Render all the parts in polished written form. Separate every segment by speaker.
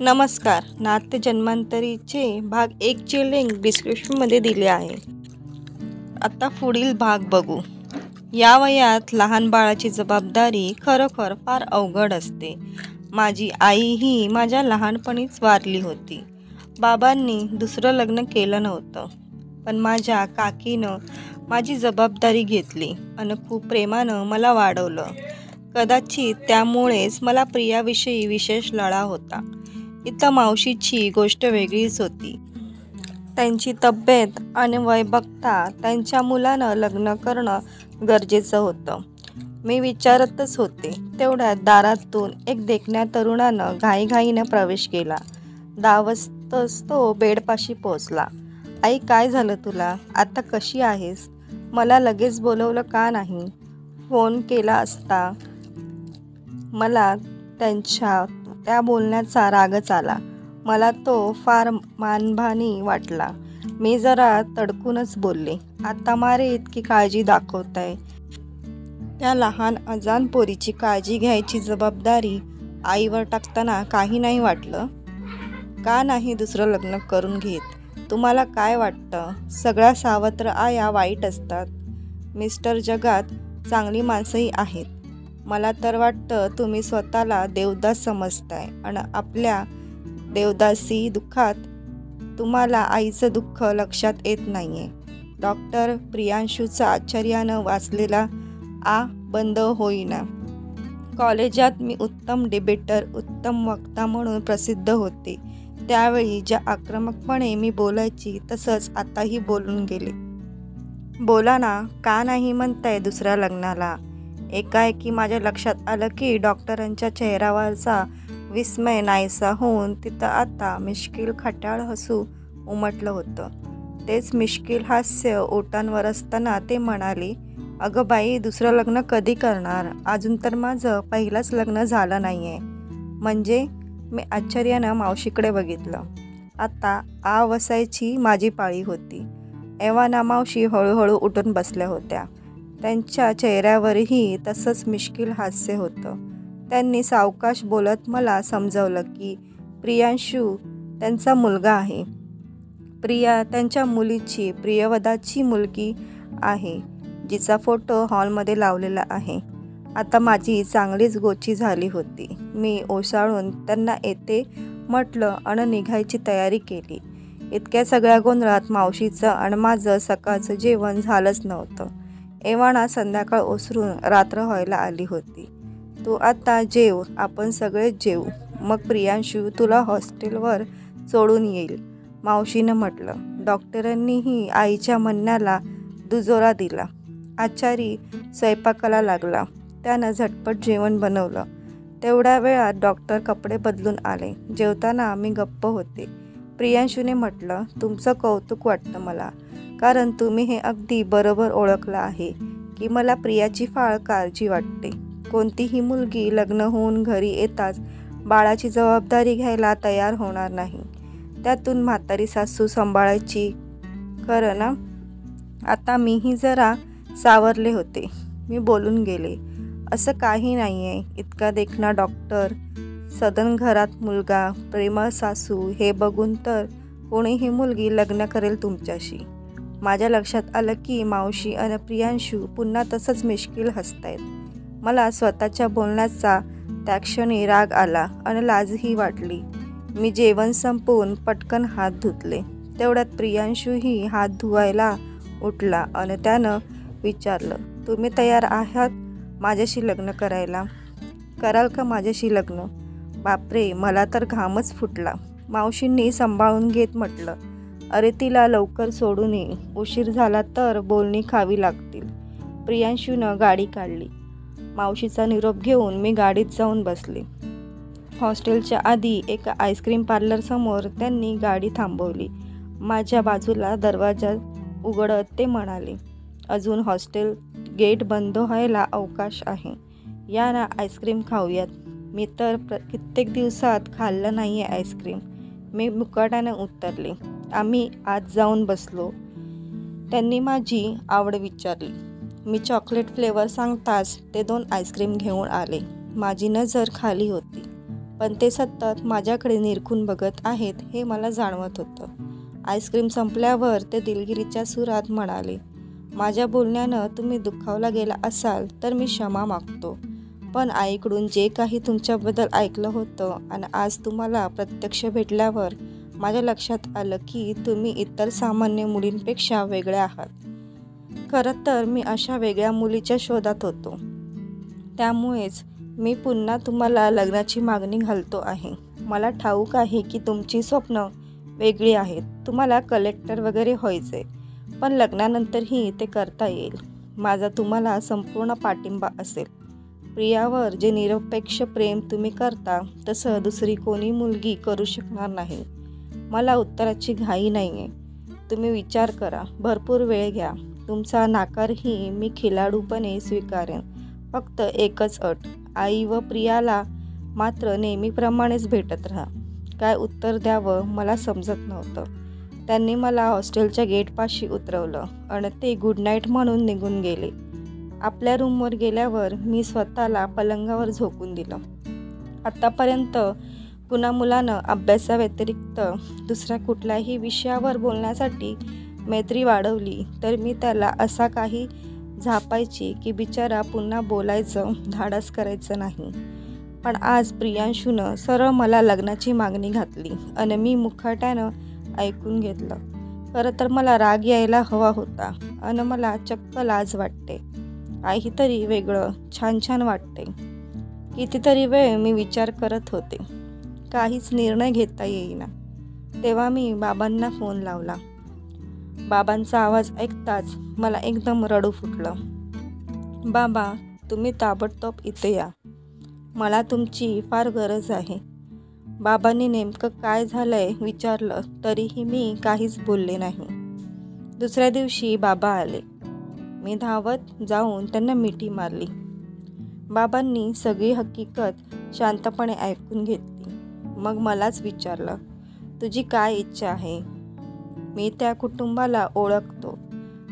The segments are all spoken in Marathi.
Speaker 1: नमस्कार. नाट्य जन्मांतरीचे भाग 1ची लिंक डिस्क्रिप्शनमध्ये दिली आहे. आता पुढील भाग बघू. या वयात लहान बाळाची जबाबदारी खरोखर फार अवघड असते. माझी आई ही माझ्या लहानपणीच वारली होती. बाबांनी दुसरं लग्न केलं नव्हतं, पण माझ्या काकीनं माझी जबाबदारी घेतली आणि खूप प्रेमानं मला वाढवलं. कदाचित त्यामुळेच मला प्रियाविषयी विशेष लळा होता. इथं मावशीची गोष्ट वेगळीच होती. त्यांची तब्येत आणि वय बघता त्यांच्या मुलानं लग्न करणं गरजेचं होतं. मी विचारतच होते, तेवढ्यात दारातून एक देखण्या तरुणानं घाईघाईनं प्रवेश केला. धावतच तो बेडपाशी पोचला. आई, काय झालं तुला? आता कशी आहेस? मला लगेच बोलवलं का नाही? फोन केला असता. मला त्यांच्या त्या बोलण्याचा रागच आला. मला तो फार मानभानी वाटला. मी जरा तडकूनच बोलले, आता मारे इतकी काळजी दाखवताय. त्या लहान अजान पोरीची काळजी घ्यायची जबाबदारी आईवर टाकताना काही नाही वाटलं? का नाही दुसरं लग्न करून घेत? तुम्हाला काय वाटतं, सगळ्या सावत्र आया वाईट असतात? मिस्टर, जगात चांगली माणसंही आहेत. मला तर वाटतं तुम्ही स्वतःला देवदास समजताय आणि आपल्या देवदासी दुःखात तुम्हाला आईचं दुःख लक्षात येत नाहीये. डॉक्टर प्रियांशूचा आश्चर्यानं वाचलेला बंद होईना. कॉलेजात मी उत्तम डिबेटर, उत्तम वक्ता म्हणून प्रसिद्ध होते. त्यावेळी ज्या आक्रमकपणे मी बोलायची, तसंच आताही बोलून गेले. बोला ना, का नाही म्हणताय दुसऱ्या लग्नाला? एकाएकी माझ्या लक्षात आलं की डॉक्टरांच्या चेहऱ्यावरचा विस्मय नाहीसा होऊन तिथं आता मिश्किल खट्याळ हसू उमटलं होतं. तेच मिश्किल हास्य ओठांवर असताना ते म्हणाले, अगं बाई, दुसरं लग्न कधी करणार? अजून तर माझं पहिलंच लग्न झालं नाहीये. म्हणजे? मी आश्चर्यानं मावशीकडे बघितलं. आता वसायची माझी पाळी होती. एव्हाना मावशी हळूहळू उठून बसल्या होत्या. त्यांच्या चेहऱ्यावरही तसंच मिश्किल हास्य होतं. त्यांनी सावकाश बोलत मला समजावलं की प्रियांशू त्यांचा मुलगा आहे. प्रिया त्यांच्या मुलीची, प्रियवदाची मुलगी आहे, जिचा फोटो हॉलमध्ये लावलेला आहे. आता माझी चांगलीच गोची झाली होती. मी ओसाळून त्यांना येते म्हटलं आणि निघायची तयारी केली. इतक्या सगळ्या गोंधळात मावशीचं आणि माझं सकाळचं जेवण झालंच नव्हतं. एव्हाना संध्याकाळ ओसरून रात्र व्हायला आली होती. तू आता जेव, आपण सगळेच जेवू, मग प्रियांशू तुला हॉस्टेलवर सोडून येईल, मावशीनं म्हटलं. डॉक्टरांनीही आईच्या म्हणण्याला दुजोरा दिला. आचारी स्वयंपाकाला लागला. त्यानं झटपट जेवण बनवलं. तेवढ्या वेळात डॉक्टर कपडे बदलून आले. जेवताना मी गप्प होते. प्रियांशूने म्हटलं, तुमचं कौतुक वाटतं मला, कारण तुम्ही हे अगदी बरोबर ओळखलं आहे की मला प्रियाची फार काळजी वाटते. कोणतीही मुलगी लग्न होऊन घरी येताच बाळाची जबाबदारी घ्यायला तयार होणार नाही. त्यातून म्हातारी सासू सांभाळायची, खरं ना? आता मीही जरा सावरले होते. मी बोलून गेले, असं काही नाही आहे. इतका देखणा डॉक्टर, सदन घरात मुलगा, प्रेमळ सासू, हे बघून तर कोणीही मुलगी लग्न करेल तुमच्याशी. माझ्या लक्षात आलं की मावशी आणि प्रियांशू पुन्हा तसंच मिश्किल हसतायत. मला स्वतःच्या बोलण्याचा त्या क्षणी राग आला आणि लाजही वाटली. मी जेवण संपवून पटकन हात धुतले. तेवढ्यात प्रियांशूही हात धुवायला उठला आणि त्यानं विचारलं, तुम्ही तयार आहात माझ्याशी लग्न करायला? कराल का माझ्याशी लग्न? बापरे, मला तर घामच फुटला. मावशींनी सांभाळून घेत म्हटलं, अरे तिला लवकर सोडून ये, उशीर झाला तर बोलणी खावी लागतील. प्रियांशूनं गाडी काढली. मावशीचा निरोप घेऊन मी गाडीत जाऊन बसले. हॉस्टेलच्या आधी एका आईस्क्रीम पार्लरसमोर त्यांनी गाडी थांबवली. माझ्या बाजूला दरवाजा उघडत ते म्हणाले, अजून हॉस्टेल गेट बंद व्हायला अवकाश आहे, या ना आईस्क्रीम खाऊयात. मी तर कित्येक दिवसात खाल्लं नाही आहे आईस्क्रीम. मी मुकाट्याने उत्तरले. आम्ही आत जाऊन बसलो. त्यांनी माझी आवड विचारली. मी चॉकलेट फ्लेवर सांगताच ते 2 आईस्क्रीम घेऊन आले. माझी नजर खाली होती. पण ते सतत माझ्याकडे निरखून बघत आहेत हे मला जाणवत होतं. आईस्क्रीम संपल्यावर ते दिलगिरीच्या सुरात म्हणाले, माझ्या बोलण्यानं तुम्ही दुखावला गेला असाल तर मी क्षमा मागतो. पण आईकडून जे काही तुमच्याबद्दल ऐकलं होतं आणि आज तुम्हाला प्रत्यक्ष भेटल्यावर माझ्या लक्षात आलं की तुम्ही इतर सामान्य मुलींपेक्षा वेगळ्या आहात. खरं तर मी अशा वेगळ्या मुलीच्या शोधात होतो. त्यामुळेच मी पुन्हा तुम्हाला लग्नाची मागणी घालतो आहे. मला ठाऊक आहे की तुमची स्वप्न वेगळी आहेत. तुम्हाला कलेक्टर वगैरे व्हायचे, पण लग्नानंतरही ते करता येईल. माझा तुम्हाला संपूर्ण पाठिंबा असेल. प्रियावर जे निरपेक्ष प्रेम तुम्ही करता तसं दुसरी कोणी मुलगी करू शकणार नाही. मला उत्तराची घाई नाही आहे. तुम्ही विचार करा, भरपूर वेळ घ्या. तुमचा नाकारही मी खिलाडूपणे स्वीकारेन. फक्त एकच अट, आई व प्रियाला मात्र नेहमीप्रमाणेच भेटत राहा. काय उत्तर द्यावं मला समजत नव्हतं. त्यांनी मला हॉस्टेलच्या गेटपाशी उतरवलं आणि ते गुड नाईट म्हणून निघून गेले. आपल्या रूमवर गेल्यावर मी स्वतःला पलंगावर झोकून दिलं. आतापर्यंत कुणा मुलानं अभ्यासाव्यतिरिक्त दुसऱ्या कुठल्याही विषयावर बोलण्यासाठी मैत्री वाढवली तर मी त्याला असा काही झापायची की बिचारा पुन्हा बोलायचं धाडस करायचं नाही. पण आज प्रियांशूनं सरळ मला लग्नाची मागणी घातली आणि मी मुखाट्यानं ऐकून घेतलं. खरं तर मला राग यायला हवा होता आणि मला चक्क लाज वाटते. काहीतरी वेगळं छान छान वाटते. कितीतरी वेळ मी विचार करत होते. काहीच निर्णय घेता येईना. तेव्हा मी बाबांना फोन लावला. बाबांचा आवाज ऐकताच मला एकदम रडू फुटलं. बाबा, तुम्ही ताबडतोब इथे या. मला तुमची फार गरज आहे. बाबांनी नेमकं काय झालंय विचारलं तरीही मी काहीच बोलले नाही. दुसऱ्या दिवशी बाबा आले. मी धावत जाऊन त्यांना मिठी मारली. बाबांनी सगळी हकीकत शांतपणे ऐकून घेतली. मग मलाच विचारलं, तुझी काय इच्छा आहे? मी त्या कुटुंबाला ओळखतो.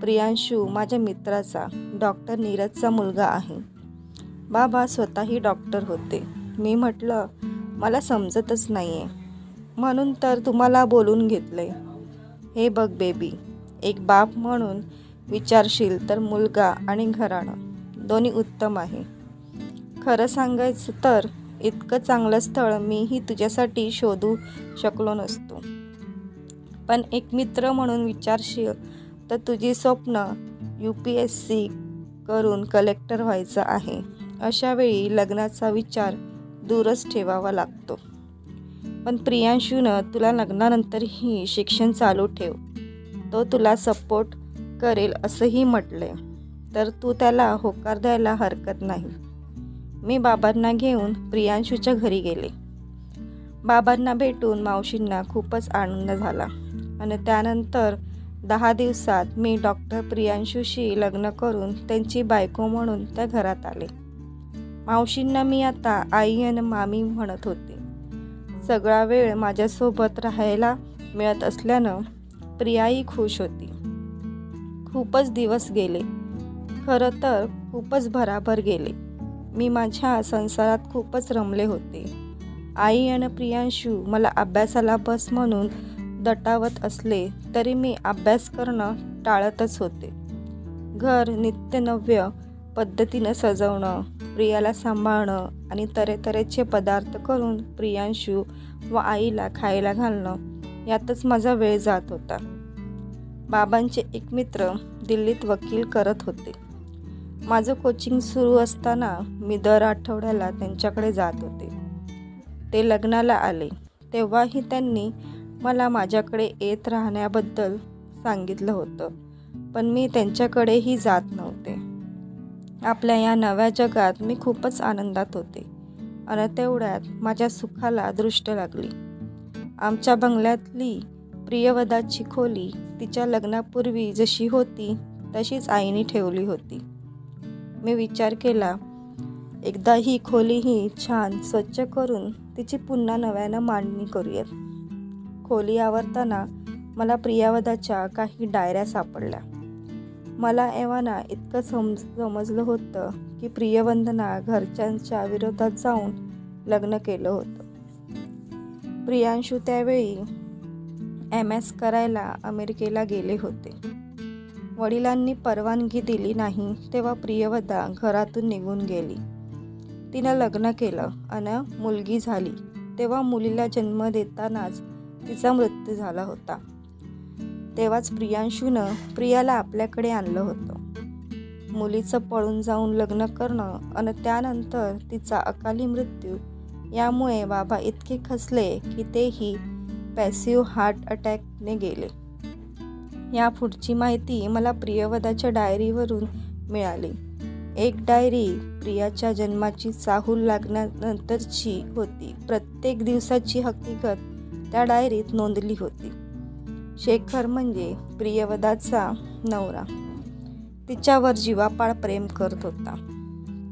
Speaker 1: प्रियांशू माझ्या मित्राचा डॉक्टर नीरजचा मुलगा आहे. बाबा स्वतःही डॉक्टर होते. मी म्हटलं, मला समजतच नाही आहे, म्हणून तर तुम्हाला बोलून घेतले. हे बघ बेबी, एक बाप म्हणून विचारशील तर मुलगा आणि घराणं दोन्ही उत्तम आहे. खरं सांगायचं तर इतकं चांगलं स्थळ मीही तुझ्यासाठी शोधू शकलो नसतो. पण एक मित्र म्हणून विचारशील तर तुझी स्वप्न UPSC करून कलेक्टर व्हायचं आहे. अशा वेळी लग्नाचा विचार दूरच ठेवावा लागतो. पण प्रियांशूनं तुला लग्नानंतरही शिक्षण चालू ठेव, तो तुला सपोर्ट करेल असंही म्हटले तर तू त्याला होकार द्यायला हरकत नाही. मी बाबांना घेऊन प्रियांशूच्या घरी गेले. बाबांना भेटून मावशींना खूपच आनंद झाला आणि त्यानंतर 10 दिवसात मी डॉक्टर प्रियांशूशी लग्न करून त्यांची बायको म्हणून त्या घरात आले. मावशींना मी आता आई आणि मामी म्हणत होते. सगळा वेळ माझ्यासोबत राहायला मिळत असल्यानं प्रियाही खुश होती. खूपच दिवस गेले. खरं तर खूपच भराभर गेले. मी माझ्या संसारात खूपच रमले होते. आई आणि प्रियांशू मला अभ्यासाला बस म्हणून दटावत असले तरी मी अभ्यास करणं टाळतच होते. घर नित्यनव्य पद्धतीनं सजवणं, प्रियाला सांभाळणं आणि तऱ्हेतऱ्हेचे पदार्थ करून प्रियांशू व आईला खायला घालणं यातच माझा वेळ जात होता. बाबांचे एक मित्र दिल्लीत वकील करत होते. माझं कोचिंग सुरू असताना मी दर आठवड्याला त्यांच्याकडे जात होते. ते लग्नाला आले तेव्हाही त्यांनी मला माझ्याकडे येत राहण्याबद्दल सांगितलं होतं, पण मी त्यांच्याकडेही जात नव्हते. आपल्या या नव्या जगात मी खूपच आनंदात होते आणि तेवढ्यात माझ्या सुखाला दृष्ट लागली. आमच्या बंगल्यातली प्रियवदाची खोली तिच्या लग्नापूर्वी जशी होती तशीच आईने ठेवली होती. मी विचार केला, एकदा ही खोलीही छान स्वच्छ करून तिची पुन्हा नव्यानं मांडणी करूयात. खोली आवरताना मला प्रियवदाच्या काही डायऱ्या सापडल्या. मला एव्हाना इतकं समजलं होतं की प्रियवंदना घरच्यांच्या विरोधात जाऊन लग्न केलं होतं. प्रियांशू त्यावेळी MS करायला अमेरिकेला गेले होते. वडिलांनी परवानगी दिली नाही तेव्हा प्रियवदा घरातून निघून गेली. तिनं लग्न केलं आणि मुलगी झाली तेव्हा मुलीला जन्म देतानाच तिचा मृत्यू झाला होता. तेव्हाच प्रियांशूनं प्रियाला आपल्याकडे आणलं होतं. मुलीचं पळून जाऊन लग्न करणं आणि त्यानंतर तिचा अकाली मृत्यू यामुळे बाबा इतके खचले की तेही पॅसिव्ह हार्ट अटॅकने गेले. या पुढची माहिती मला प्रियवदाच्या डायरीवरून मिळाली. एक डायरी प्रियाच्या जन्माची चाहूल लागल्यानंतरची होती. प्रत्येक दिवसाची हकीकत त्या डायरीत नोंदली होती. शेखर म्हणजे प्रियवदाचा नवरा तिच्यावर जीवापाड प्रेम करत होता.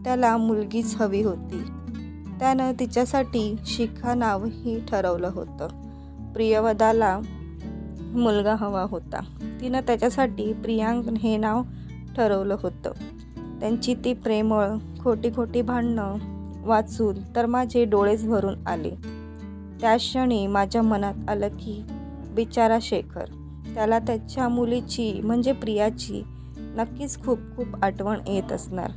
Speaker 1: त्याला मुलगीच हवी होती. त्यानं तिच्यासाठी शिखा नावही ठरवलं होतं. प्रियवदाला मुलगा हवा होता. तिनं त्याच्यासाठी प्रियांक हे नाव ठरवलं होतं. त्यांची ती प्रेमळ खोटी भांडणं वाचून तर माझे डोळेच भरून आले. त्या क्षणी माझ्या मनात आलं की बिचारा शेखर, त्याला त्याच्या मुलीची म्हणजे प्रियाची नक्कीच खूप आठवण येत असणार.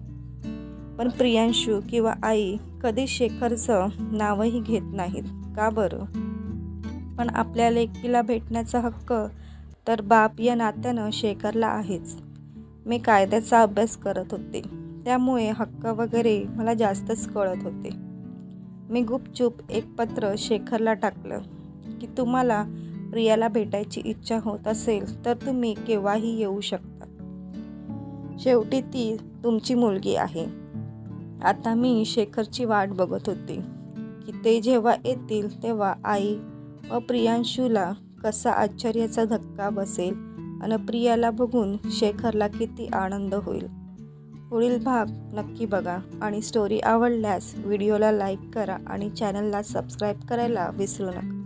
Speaker 1: पण प्रियांशू किंवा आई कधी शेखरचं नावही घेत नाहीत का बरं? पण आपल्या लेकीला भेटण्याचा हक्क तर बाप या नात्यानं शेखरला आहेच. मी कायद्याचा अभ्यास करत होते त्यामुळे हक्क वगैरे मला जास्तच कळत होते. मी गुपचूप एक पत्र शेखरला टाकलं की तुम्हाला प्रियाला भेटायची इच्छा होत असेल तर तुम्ही केव्हाही येऊ शकता. शेवटी ती तुमची मुलगी आहे. आता मी शेखरची वाट बघत होते की ते जेव्हा येतील तेव्हा आई व प्रियांशूला कसा आश्चर्याचा धक्का बसेल आणि प्रियाला बघून शेखरला किती आनंद होईल. पुढील भाग नक्की बघा आणि स्टोरी आवडल्यास व्हिडिओला लाईक करा आणि चॅनलला सबस्क्राईब करायला विसरू नका.